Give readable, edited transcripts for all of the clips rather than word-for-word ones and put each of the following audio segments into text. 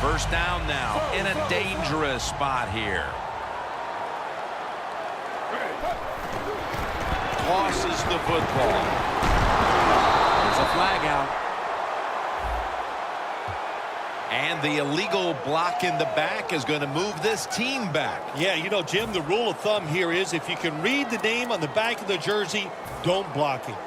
First down now in a dangerous spot here. Tosses the football. There's a flag out. And the illegal block in the back is going to move this team back. Yeah, you know, Jim, the rule of thumb here is if you can read the name on the back of the jersey, don't block him.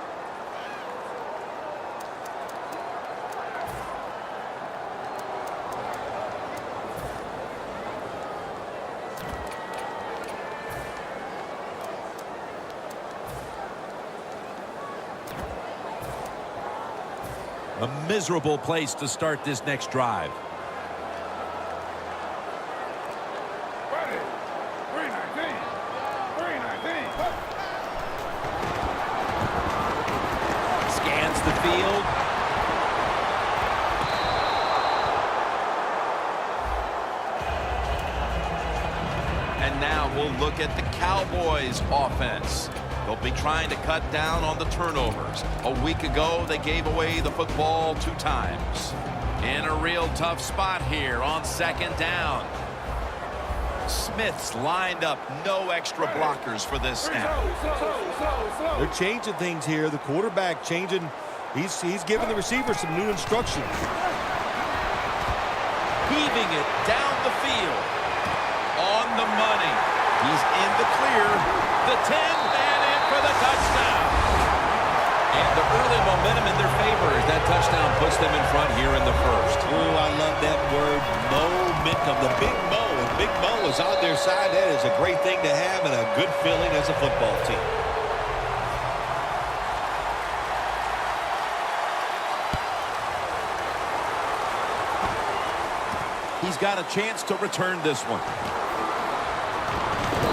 A miserable place to start this next drive. Scans the field. And now we'll look at the Cowboys offense. They'll be trying to cut down on the turnovers. A week ago, they gave away the football 2 times. In a real tough spot here on second down. Smith's lined up, no extra blockers for this snap. They're changing things here. The quarterback changing. He's giving the receiver some new instructions. Heaving it down the field. On the money. He's in the clear. The 10 and in for the touchdown. And the early momentum in their favor as that touchdown puts them in front here in the first. Oh, I love that word, momentum. The big Mo, and Big Mo is on their side. That is a great thing to have and a good feeling as a football team. He's got a chance to return this one.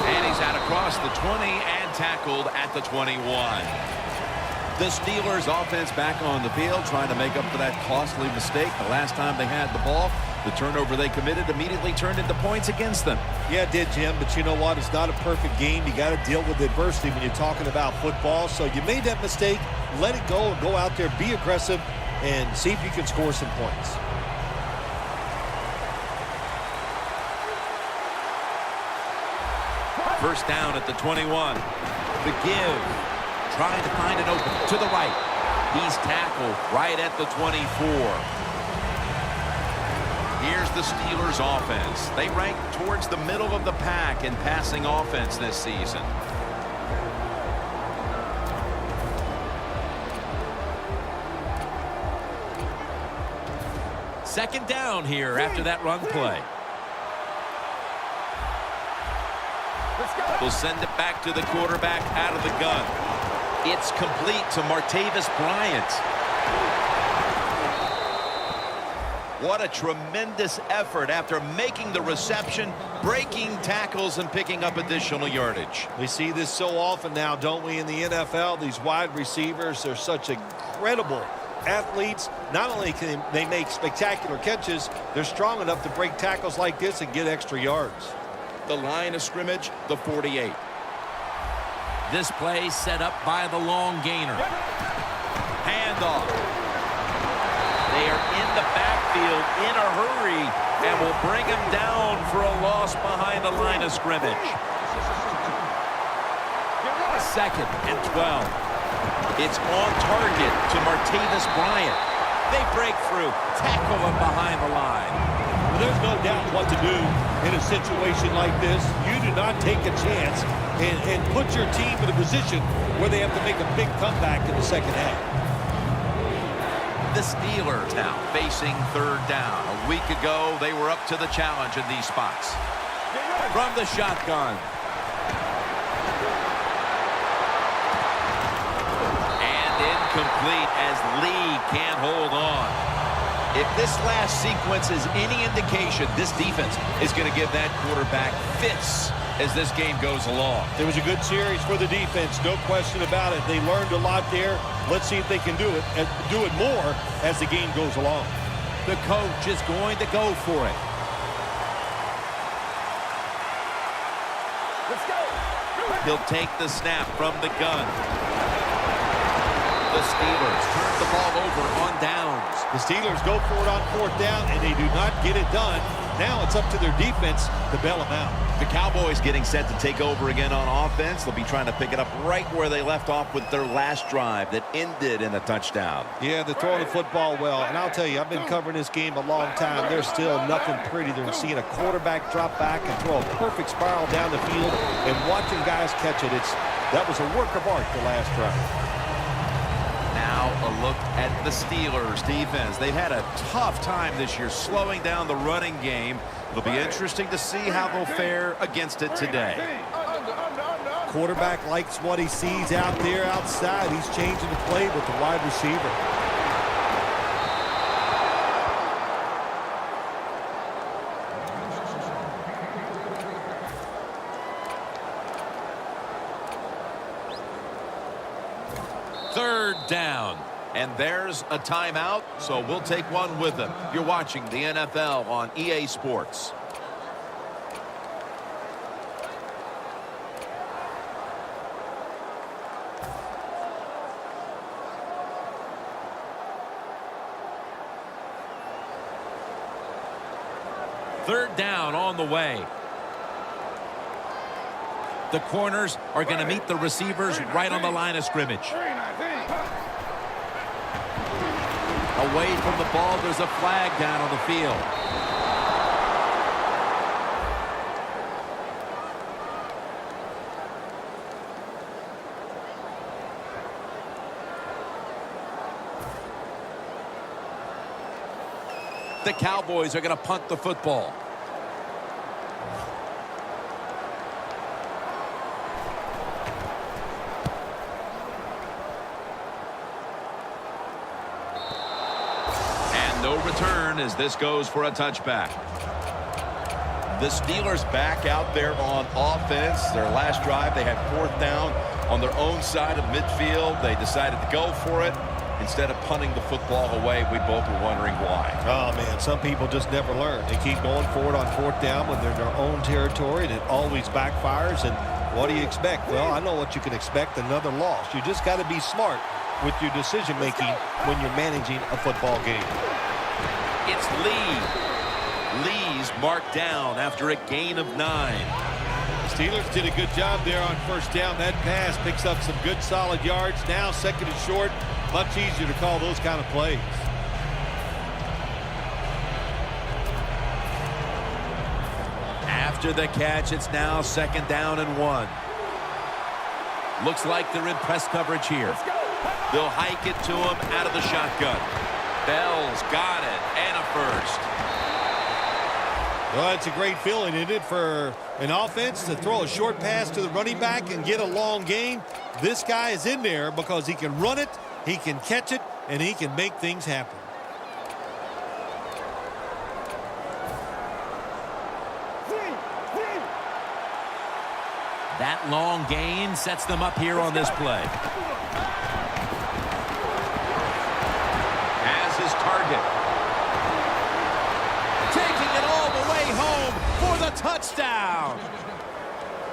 And he's out across the 20 and tackled at the 21. The Steelers offense back on the field trying to make up for that costly mistake the last time they had the ball. The turnover they committed immediately turned into points against them. Yeah, it did, Jim, but you know what? It's not a perfect game. You got to deal with adversity when you're talking about football. So you made that mistake, let it go, and go out there, be aggressive, and see if you can score some points. First down at the 21. The give. Trying to find an opening to the right. He's tackled right at the 24. Here's the Steelers offense. They rank towards the middle of the pack in passing offense this season. Second down here after that run play. We'll send it back to the quarterback out of the gun. It's complete to Martavis Bryant. What a tremendous effort after making the reception, breaking tackles, and picking up additional yardage. We see this so often now, don't we, in the NFL? These wide receivers are such incredible athletes. Not only can they make spectacular catches, they're strong enough to break tackles like this and get extra yards. The line of scrimmage, the 48. This play set up by the long gainer. Handoff. They are in the backfield in a hurry and will bring him down for a loss behind the line of scrimmage. Second and 12. It's on target to Martavis Bryant. They break through, tackle him behind the line. Well, there's no doubt what to do in a situation like this. You do not take a chance and put your team in a position where they have to make a big comeback in the second half. The Steelers now facing third down. A week ago, they were up to the challenge in these spots. From the shotgun. And incomplete as Lee can't hold on. If this last sequence is any indication, this defense is going to give that quarterback fits as this game goes along. It was a good series for the defense, no question about it. They learned a lot there. Let's see if they can do it more as the game goes along. The coach is going to go for it. Let's go. He'll take the snap from the gun. The Steelers turn the ball over on downs. The Steelers go for it on 4th down, and they do not get it done. Now it's up to their defense to bail them out. The Cowboys getting set to take over again on offense. They'll be trying to pick it up right where they left off with their last drive that ended in a touchdown. Yeah, they're throwing the football well. And I'll tell you, I've been covering this game a long time. There's still nothing prettier than seeing a quarterback drop back and throw a perfect spiral down the field and watching guys catch it. That was a work of art the last drive. Now a look at the Steelers defense. They've had a tough time this year slowing down the running game. It'll be interesting to see how they'll fare against it today. Quarterback likes what he sees out there outside. He's changing the play with the wide receiver. Third down. And there's a timeout, so we'll take one with them. You're watching the NFL on EA Sports. Third down on the way. The corners are going to meet the receivers right on the line of scrimmage. Away from the ball, there's a flag down on the field. The Cowboys are going to punt the football. No return as this goes for a touchback. The Steelers back out there on offense. Their last drive, they had 4th down on their own side of midfield. They decided to go for it instead of punting the football away. We both were wondering why. Oh, man, some people just never learn. They keep going for it on 4th down when they're in their own territory, and it always backfires. And what do you expect? Well, I know what you can expect, another loss. You just got to be smart with your decision-making when you're managing a football game. It's Lee. Lee's marked down after a gain of 9. The Steelers did a good job there on 1st down. That pass picks up some good solid yards. Now 2nd and short. Much easier to call those kind of plays. After the catch, it's now 2nd down and 1. Looks like they're in press coverage here. They'll hike it to him out of the shotgun. Bell's got it, and a first. Well, it's a great feeling, isn't it, for an offense to throw a short pass to the running back and get a long gain. This guy is in there because he can run it, he can catch it, and he can make things happen. That long gain sets them up here on this play. Target. Taking it all the way home for the touchdown.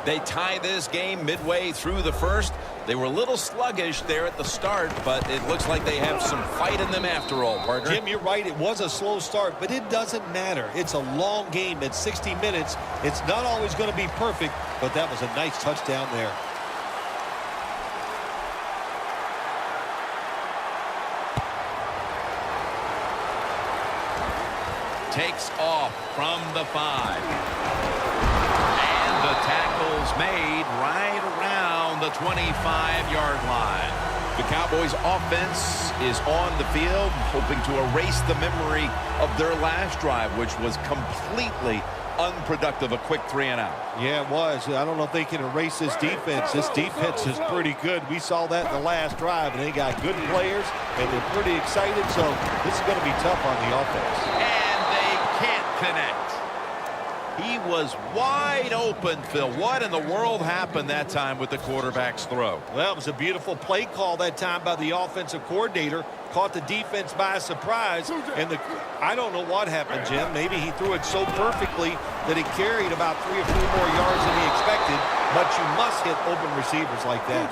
They tie this game midway through the first. They were a little sluggish there at the start, but it looks like they have some fight in them after all, partner. Jim, you're right. It was a slow start, but it doesn't matter. It's a long game at 60 minutes. It's not always going to be perfect, but that was a nice touchdown there. Takes off from the 5. And the tackle's made right around the 25-yard line. The Cowboys offense is on the field, hoping to erase the memory of their last drive, which was completely unproductive, a quick 3-and-out. Yeah, it was. I don't know if they can erase this defense. This defense is pretty good. We saw that in the last drive, and they got good players, and they're pretty excited, so this is going to be tough on the offense. Connect. He was wide open, Phil. What in the world happened that time with the quarterback's throw? Well, it was a beautiful play call that time by the offensive coordinator. Caught the defense by surprise. And I don't know what happened, Jim. Maybe he threw it so perfectly that it carried about 3 or 4 more yards than he expected. But you must hit open receivers like that.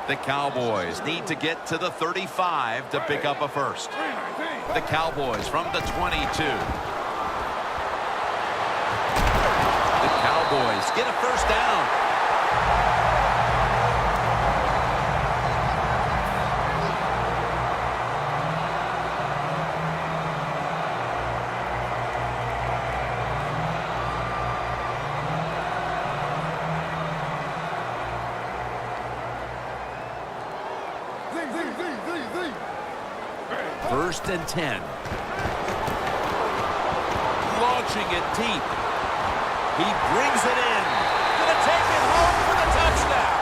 The Cowboys need to get to the 35 to pick up a first. The Cowboys from the 22. The Cowboys get a first down. First and 10. Launching it deep. He brings it in. Gonna take it home for the touchdown.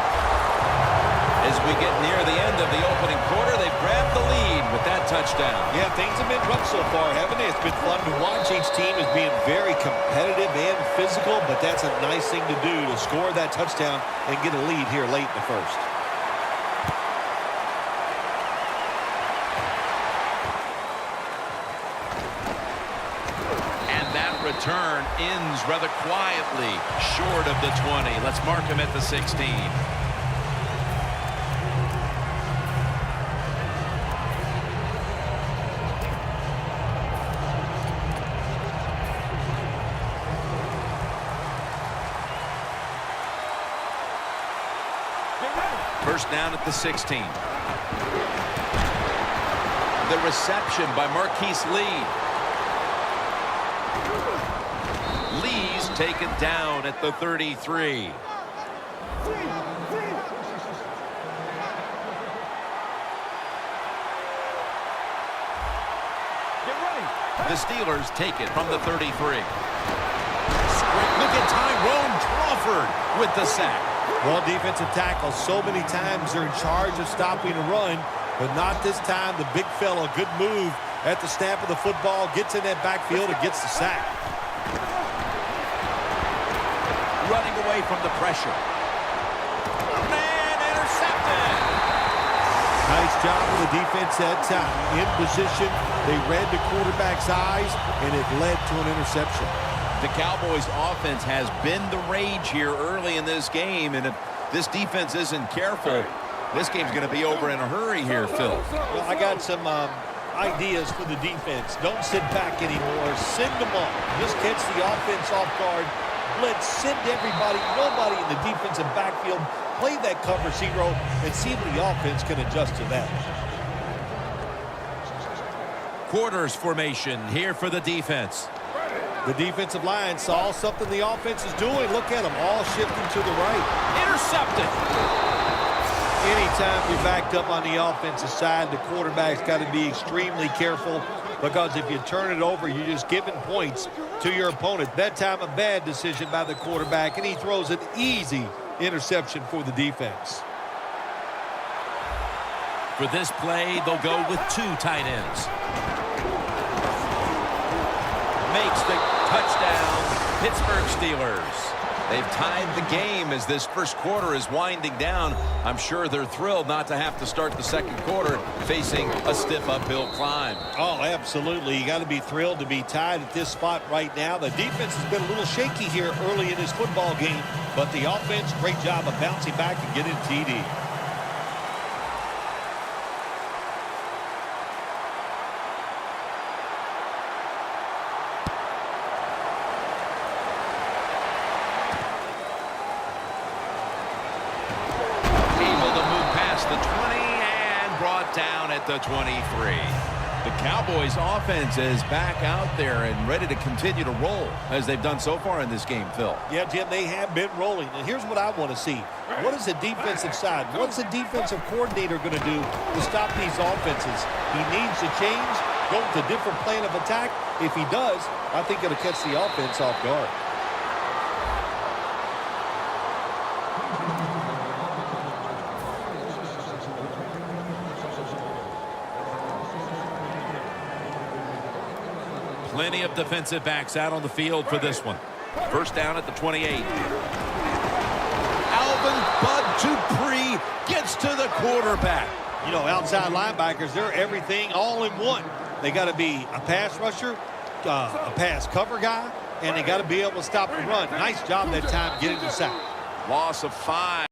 As we get near the end of the opening quarter, they've grabbed the lead with that touchdown. Yeah, things have been rough so far, haven't they? It's been fun to watch. Each team is being very competitive and physical, but that's a nice thing to do, to score that touchdown and get a lead here late in the first. Return ends rather quietly, short of the 20. Let's mark him at the 16. First down at the 16. The reception by Marquise Lee. Lee's taken down at the 33. The Steelers take it from the 33. Look at Tyrone Crawford with the sack. Well, defensive tackles so many times they're in charge of stopping a run, but not this time. The big fella, good move at the snap of the football, gets in that backfield and gets the sack. Running away from the pressure. Man, intercepted. Nice job of the defense that time. In position, they read the quarterback's eyes, and it led to an interception. The Cowboys' offense has been the rage here early in this game, and if this defense isn't careful, this game's going to be over in a hurry here, Phil. Well, I got some ideas for the defense. Don't sit back anymore. Send them up. Just catch the offense off guard. Blitz, send everybody, nobody in the defensive backfield. Play that cover zero and see if the offense can adjust to that. Quarters formation here for the defense. The defensive line saw something the offense is doing. Look at them, all shifting to the right. Intercepted. Anytime we backed up on the offensive side, the quarterback's got to be extremely careful, because if you turn it over, you're just giving points to your opponent. That time, a bad decision by the quarterback, and he throws an easy interception for the defense. For this play, they'll go with two tight ends. Makes the touchdown, Pittsburgh Steelers. They've tied the game as this first quarter is winding down. I'm sure they're thrilled not to have to start the second quarter facing a stiff uphill climb. Oh, absolutely. You got to be thrilled to be tied at this spot right now. The defense has been a little shaky here early in this football game, but the offense, great job of bouncing back and getting TD. Down at the 23. The Cowboys offense is back out there and ready to continue to roll as they've done so far in this game, Phil. Yeah, Jim, they have been rolling. And here's what I want to see. What is the defensive side? What's the defensive coordinator going to do to stop these offenses? He needs to change, go with a different plan of attack. If he does, I think it'll catch the offense off guard. Plenty of defensive backs out on the field for this one. First down at the 28. Alvin Bud Dupree gets to the quarterback. You know, outside linebackers, they're everything all in one. They got to be a pass rusher, a pass cover guy, and they got to be able to stop the run. Nice job that time getting the sack. Loss of 5.